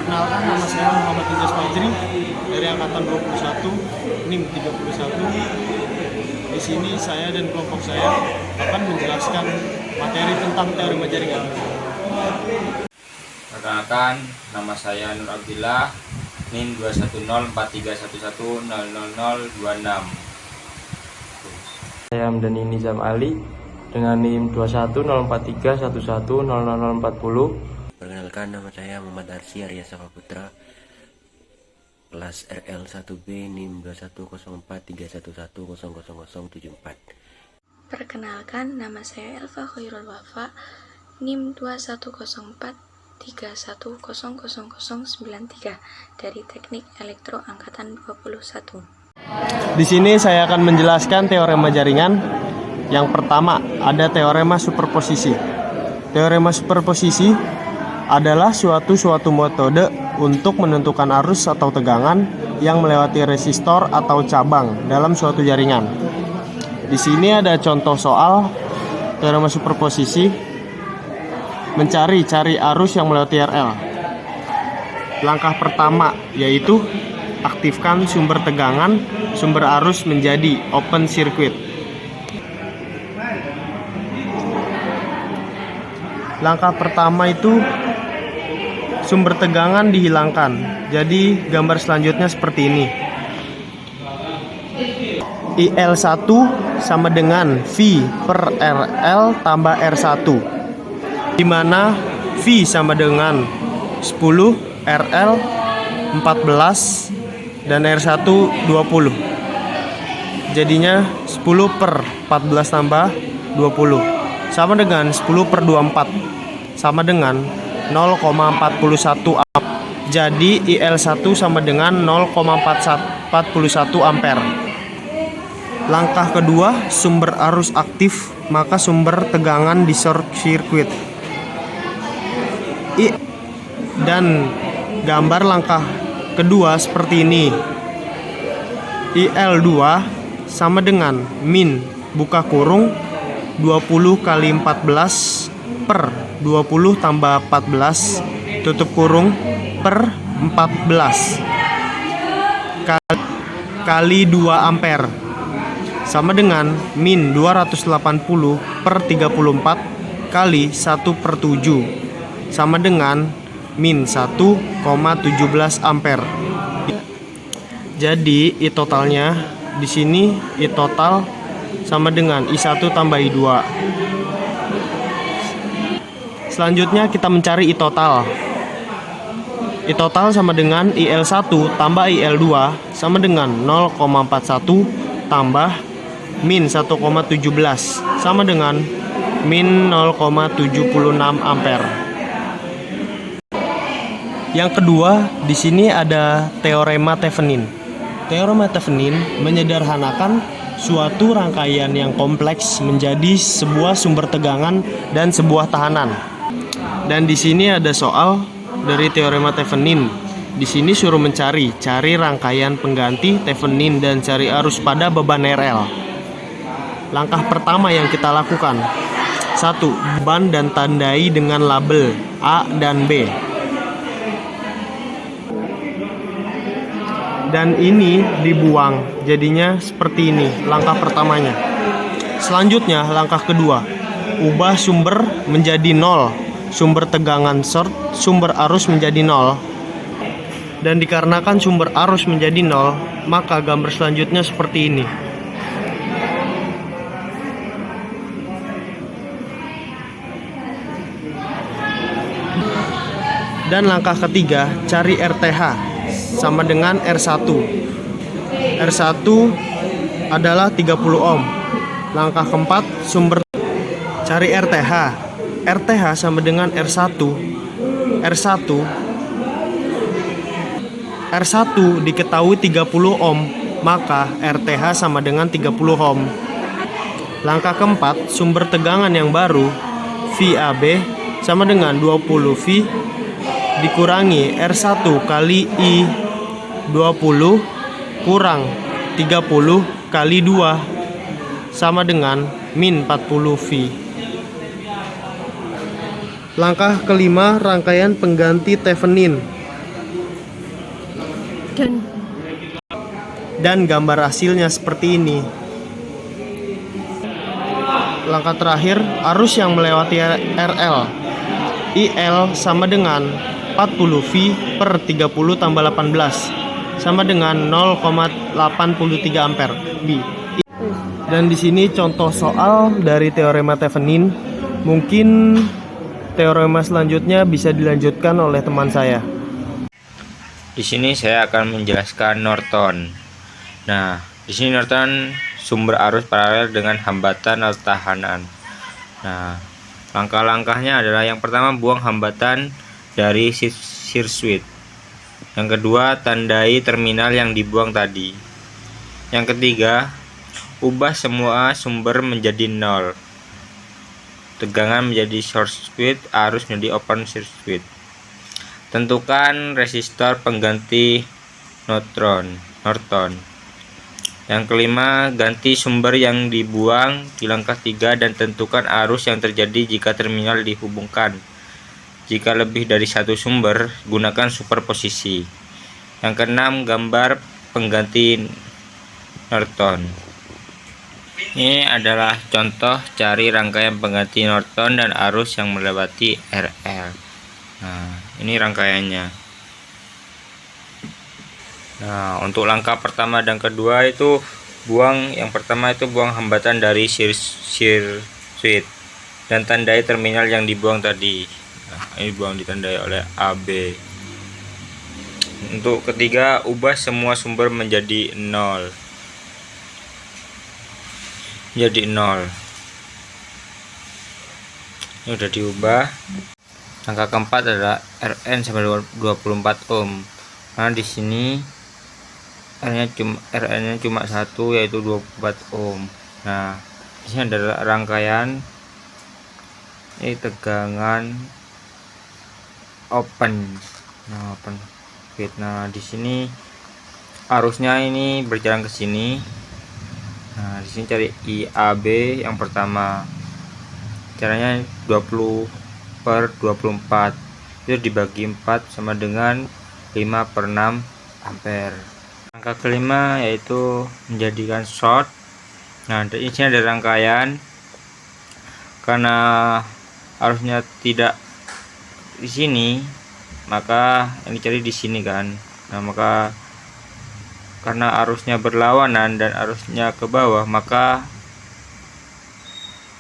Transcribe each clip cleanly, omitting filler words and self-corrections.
Perkenalkan, nama saya Muhammad Idris Fajri dari Angkatan 21, NIM 31. Di sini saya dan kelompok saya akan menjelaskan materi tentang teorema jaringan. Perkenalkan, nama saya Nur Abdillah, NIM 2104311000026. Saya Hamdani Nizam Ali dengan NIM 2104311000040. Perkenalkan, nama saya Muhammad Arsy Arya Sakaputra, kelas RL1B NIM 2104311000074. Perkenalkan, nama saya Elva Khairul Wafa, NIM 210431000093 dari Teknik Elektro Angkatan 21. Di sini saya akan menjelaskan teorema jaringan. Yang pertama, ada teorema superposisi. Teorema superposisi adalah suatu metode untuk menentukan arus atau tegangan yang melewati resistor atau cabang dalam suatu jaringan. Di sini ada contoh soal teorema superposisi. Cari arus yang melewati RL. Langkah pertama yaitu aktifkan sumber tegangan, sumber arus menjadi open circuit. Langkah pertama itu sumber tegangan dihilangkan. Jadi gambar selanjutnya seperti ini. IL1 sama dengan V per RL tambah R1, di mana V sama dengan 10, RL 14, dan R1 20. Jadinya 10 per 14 tambah 20 sama dengan 10 per 24 sama dengan 0,41 ampere. Jadi IL1 sama dengan 0,41 ampere. Langkah kedua, sumber arus aktif, maka sumber tegangan di short circuit. Dan gambar langkah kedua seperti ini. IL2 sama dengan min buka kurung 20 kali 14 per 20 tambah 14 tutup kurung per 14 kali 2 ampere sama dengan min 280 per 34 kali 1 per 7 sama dengan min 1,17 ampere. Jadi I totalnya di sini I total sama dengan I1 tambah I2. Selanjutnya kita mencari I total. I total sama dengan IL1 tambah IL2 sama dengan 0,41 tambah min 1,17 sama dengan min 0,76 ampere. Yang kedua, di sini ada teorema Thevenin. Teorema Thevenin menyederhanakan suatu rangkaian yang kompleks menjadi sebuah sumber tegangan dan sebuah tahanan. Dan di sini ada soal dari teorema Thevenin. Di sini suruh cari rangkaian pengganti Thevenin dan cari arus pada beban RL. Langkah pertama yang kita lakukan, 1. Beban dan tandai dengan label A dan B. Dan ini dibuang, jadinya seperti ini langkah pertamanya. Selanjutnya langkah kedua, ubah sumber menjadi 0. Sumber tegangan short, sumber arus menjadi 0. Dan dikarenakan sumber arus menjadi 0, maka gambar selanjutnya seperti ini. Dan langkah ketiga, cari RTH sama dengan R1. R1 adalah 30 ohm. Langkah keempat, cari RTH. RTH sama dengan R1. R1 diketahui 30 ohm, maka RTH sama dengan 30 ohm. Langkah keempat, sumber tegangan yang baru VAB sama dengan 20 V dikurangi R1 kali I20 kurang 30 kali 2 sama dengan min 40 V. Langkah kelima, rangkaian pengganti Thevenin. Dan gambar hasilnya seperti ini. Langkah terakhir, arus yang melewati RL. IL sama dengan 40 V per 30 tambah 18 sama dengan 0,83 ampere B. Dan di sini contoh soal dari teorema Thevenin. Mungkin teorema selanjutnya bisa dilanjutkan oleh teman saya. Di sini saya akan menjelaskan Norton. Nah, di sini Norton sumber arus paralel dengan hambatan atau tahanan. Nah, langkah-langkahnya adalah yang pertama buang hambatan dari sirkuit. Yang kedua, tandai terminal yang dibuang tadi. Yang ketiga, ubah semua sumber menjadi 0. Tegangan menjadi short circuit, arus menjadi open circuit. Tentukan resistor pengganti Norton. Yang kelima, ganti sumber yang dibuang di langkah 3 dan tentukan arus yang terjadi jika terminal dihubungkan. Jika lebih dari satu sumber, gunakan superposisi. Yang keenam, gambar pengganti Norton. Ini adalah contoh cari rangkaian pengganti Norton dan arus yang melewati RL. Nah, ini rangkaiannya. Nah, untuk langkah pertama dan kedua itu yang pertama itu buang hambatan dari sirkuit dan tandai terminal yang dibuang tadi. Nah, ini buang ditandai oleh AB. Untuk ketiga, ubah semua sumber menjadi 0. Ini udah diubah. Langkah keempat adalah Rn sama 24 ohm. Karena di sini Rn-nya cuma satu, yaitu 24 ohm. Nah, di sini adalah rangkaian tegangan open. Nah, di sini arusnya ini berjalan ke sini. Nah, di sini cari IAB yang pertama. Caranya 20/24. Itu dibagi 4 sama dengan 5/6 ampere. Angka kelima yaitu menjadikan short. Nah, di sini ada rangkaian. Karena arusnya tidak di sini, maka yang dicari di sini kan. Nah, maka karena arusnya berlawanan dan arusnya ke bawah, maka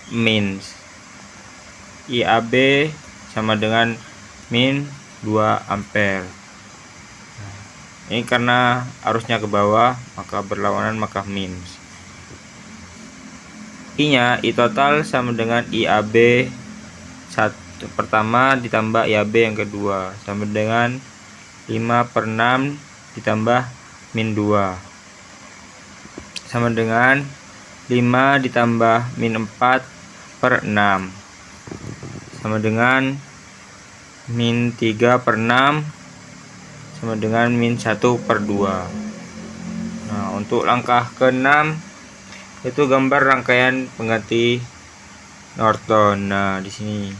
min IAB sama dengan min 2 ampere. Ini karena arusnya ke bawah, maka berlawanan, maka min. I-nya I total sama dengan IAB pertama ditambah IAB yang kedua sama dengan 5/6 ditambah min 2 sama dengan 5 ditambah min 4/6 sama dengan min 3/6 sama dengan min 1/2. Nah, untuk langkah ke-6 itu gambar rangkaian pengganti Norton. Nah, di sini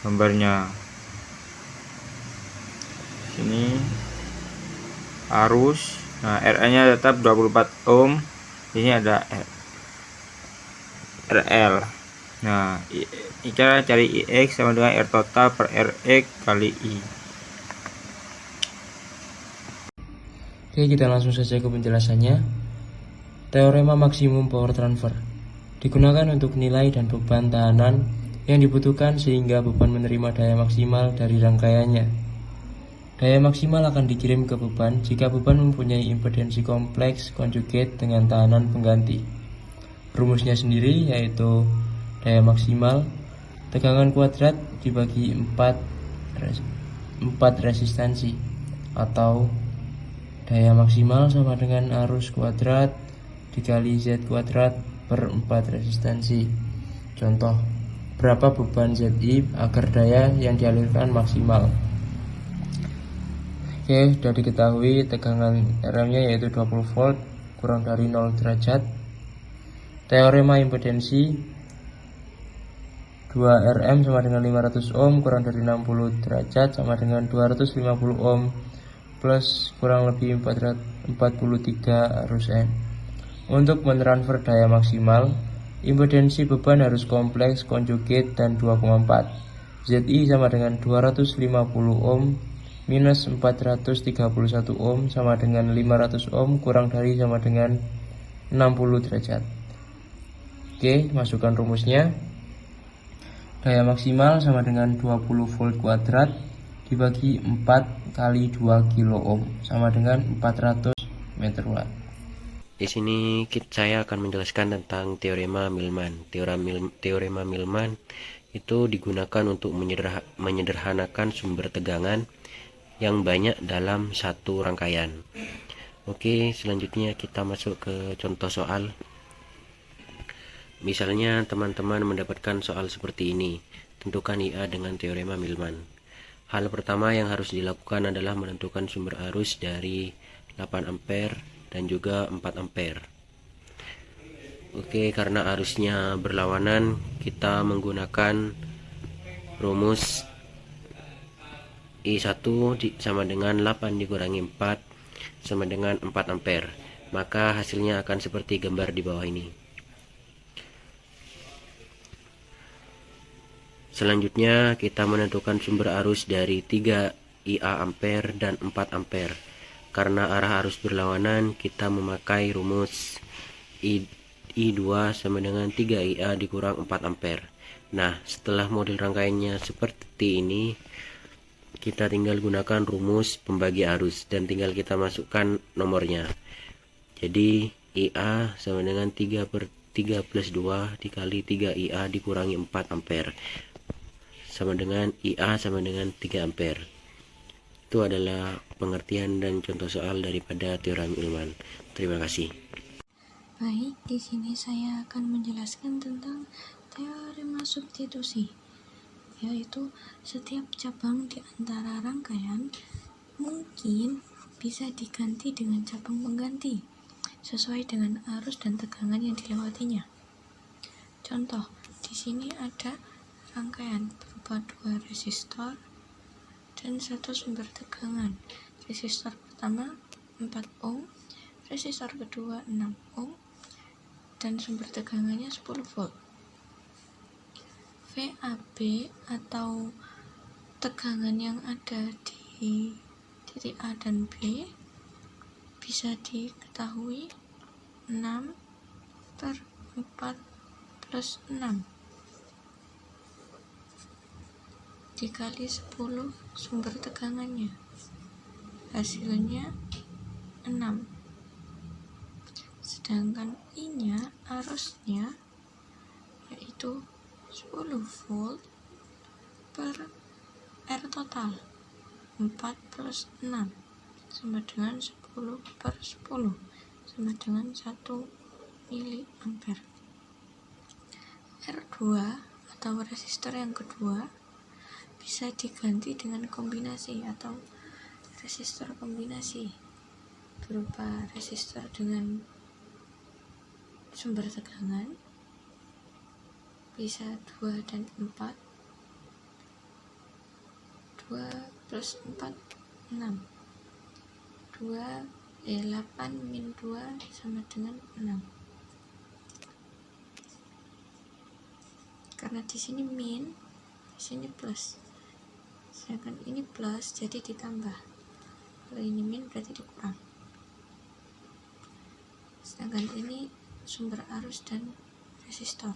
gambarnya. Sini arus. Nah, RA-nya tetap 24 ohm. Ini ada RL. Nah, cara cari IX sama dengan R total per RX kali I. Oke, kita langsung saja ke penjelasannya. Teorema maksimum power transfer digunakan untuk nilai dan beban tahanan yang dibutuhkan sehingga beban menerima daya maksimal dari rangkaiannya. Daya maksimal akan dikirim ke beban jika beban mempunyai impedansi kompleks konjugat dengan tahanan pengganti. Rumusnya sendiri yaitu daya maksimal tegangan kuadrat dibagi 4 resistansi, atau daya maksimal sama dengan arus kuadrat dikali Z kuadrat per 4 resistansi. Contoh, berapa beban ZI agar daya yang dialirkan maksimal. Oke, sudah diketahui tegangan RM-nya yaitu 20 volt kurang dari 0 derajat. Teorema impedansi 2 RM sama dengan 500 ohm kurang dari 60 derajat sama dengan 250 ohm plus kurang lebih 443 arus N. Untuk mentransfer daya maksimal, impedensi beban harus kompleks, konjugate, dan 2,4. ZI sama dengan 250 ohm minus 431 ohm sama dengan 500 ohm kurang dari sama dengan 60 derajat. Oke, masukkan rumusnya. Daya maksimal sama dengan 20 volt kuadrat dibagi 4 kali 2 kilo ohm sama dengan 400 meter watt. Di sini saya akan menjelaskan tentang teorema Millman. Teorema Millman itu digunakan untuk menyederhanakan sumber tegangan yang banyak dalam satu rangkaian. Oke, selanjutnya kita masuk ke contoh soal. Misalnya teman-teman mendapatkan soal seperti ini. Tentukan IA dengan teorema Millman. Hal pertama yang harus dilakukan adalah menentukan sumber arus dari 8 ampere dan juga 4 ampere. Oke, karena arusnya berlawanan, kita menggunakan rumus I1 sama dengan 8 dikurangi 4 sama dengan 4 ampere. Maka hasilnya akan seperti gambar di bawah ini. Selanjutnya kita menentukan sumber arus dari 3 IA ampere dan 4 ampere. Karena arah arus berlawanan, kita memakai rumus I2 sama dengan 3 IA dikurang 4 ampere. Nah, setelah model rangkaiannya seperti ini, kita tinggal gunakan rumus pembagi arus dan tinggal kita masukkan nomornya. Jadi IA sama dengan 3 plus 2 dikali 3 IA dikurangi 4 ampere sama dengan IA sama dengan 3 ampere. Itu adalah pengertian dan contoh soal daripada teorema Millman. Terima kasih. Baik, di sini saya akan menjelaskan tentang teorema substitusi, yaitu setiap cabang di antara rangkaian mungkin bisa diganti dengan cabang pengganti sesuai dengan arus dan tegangan yang dilewatinya. Contoh, di sini ada rangkaian berupa 2 resistor dan 1 sumber tegangan. Resistor pertama 4 ohm, resistor kedua 6 ohm, dan sumber tegangannya 10 volt. VAB atau tegangan yang ada di titik A dan B bisa diketahui 6 per 4 plus 6 dikali 10 sumber tegangannya, hasilnya 6. Sedangkan I-nya, arusnya, yaitu 10 volt per R total 4 plus 6 sama dengan 10 per 10 sama dengan 1 miliampere. R2 atau resistor yang kedua bisa diganti dengan kombinasi atau resistor kombinasi berupa resistor dengan sumber tegangan bisa 2 dan 4, 2 plus 4 6, 8 min 2 sama dengan 6. Karena di sini min, di sini plus, sedangkan ini plus jadi ditambah, kalau ini min berarti dikurang. Sedangkan ini sumber arus dan resistor,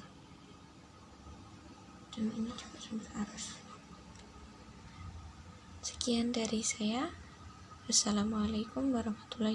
dan ini juga sumber arus. Sekian dari saya. Wassalamualaikum warahmatullahi wabarakatuh.